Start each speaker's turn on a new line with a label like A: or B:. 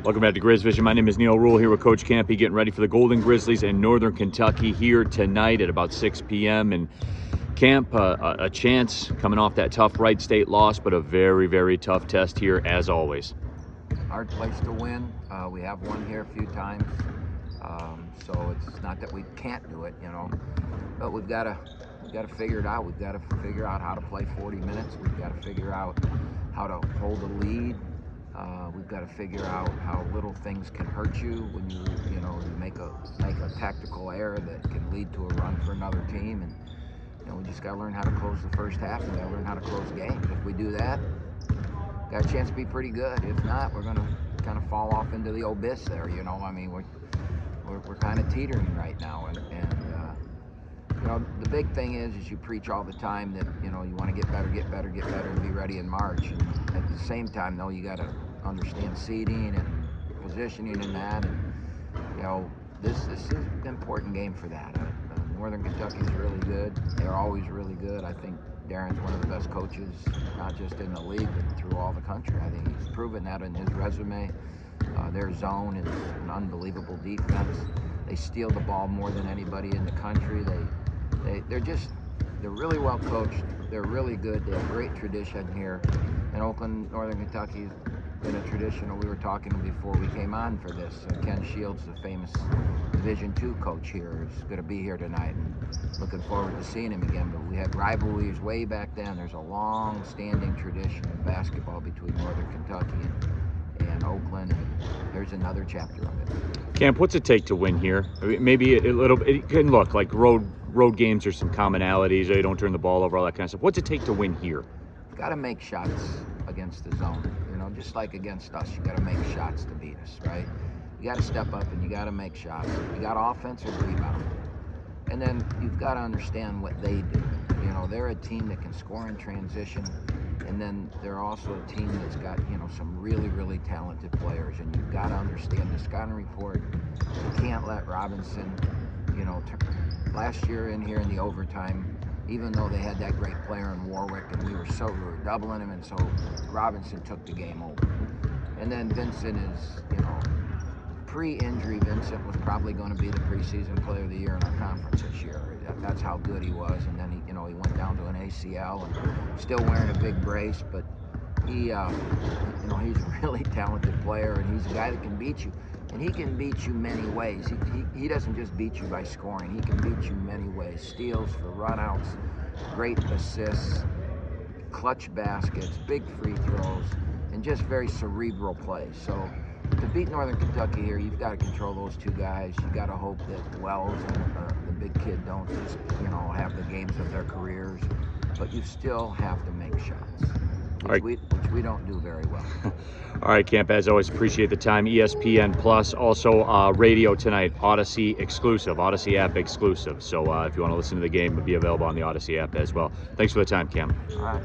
A: Welcome back to Grizz Vision. My name is Neil Rule here with Coach Kampe, getting ready for the Golden Grizzlies in Northern Kentucky here tonight at about 6 p.m. And Camp, a chance coming off that tough Wright State loss, but a very, very tough test here as always.
B: Hard place to win. We have won here a few times, so it's not that we can't do it, but we've got to figure it out. We've got to figure out how to play 40 minutes. We've got to figure out how to hold a lead. We've got to figure out how little things can hurt you when you make a tactical error that can lead to a run for another team. And we just got to learn how to close the first half, and we got to learn how to close games. If we do that, got a chance to be pretty good. If not, we're going to kind of fall off into the abyss there. I mean, we're kind of teetering right now, and the big thing is you preach all the time that you want to get better, and be ready in March. And at the same time, though, you got to understand seeding and positioning in that. And this is an important game for that. Northern Kentucky's really good. They're always really good. I think Darren's one of the best coaches, not just in the league, but through all the country. I think he's proven that in his resume. Their zone is an unbelievable defense. They steal the ball more than anybody in the country. They're really well coached. They're really good. They have great tradition here. In Oakland, Northern Kentucky's been a tradition. We were talking before we came on for this. Ken Shields, the famous Division II coach here, is going to be here tonight, and looking forward to seeing him again. But we had rivalries way back then. There's a long-standing tradition of basketball between Northern Kentucky and Oakland, and there's another chapter of it.
A: Camp, what's it take to win here? I mean, maybe it can look like road games are some commonalities. You don't turn the ball over, all that kind of stuff. What's it take to win here?
B: You've got to make shots against the zone. Just like against us, you got to make shots to beat us, right? You got to step up and you got to make shots. You got offensive rebound, and then you've got to understand what they do. They're a team that can score in transition, and then they're also a team that's got some really, really talented players. And you've got to understand the scouting report. You can't let Robinson. Last year in here in the overtime, even though they had that great player in Warwick, and we were doubling him, and so Robinson took the game over. And then Vincent is, pre-injury, Vincent was probably going to be the preseason player of the year in our conference this year. That's how good he was. And then he went down to an ACL and still wearing a big brace, but he's a really talented player, and he's a guy that can beat you. And he can beat you many ways. He doesn't just beat you by scoring. He can beat you many ways. Steals for runouts, great assists, clutch baskets, big free throws, and just very cerebral play. So to beat Northern Kentucky here, you've got to control those two guys. You've got to hope that Wells and the big kid don't just, have the games of their careers. But you still have to make shots. Which we don't do very well.
A: All right, Camp, as always, appreciate the time. ESPN Plus, also radio tonight, Odyssey exclusive, Odyssey app exclusive. So if you want to listen to the game, it'll be available on the Odyssey app as well. Thanks for the time, Camp.
B: All right.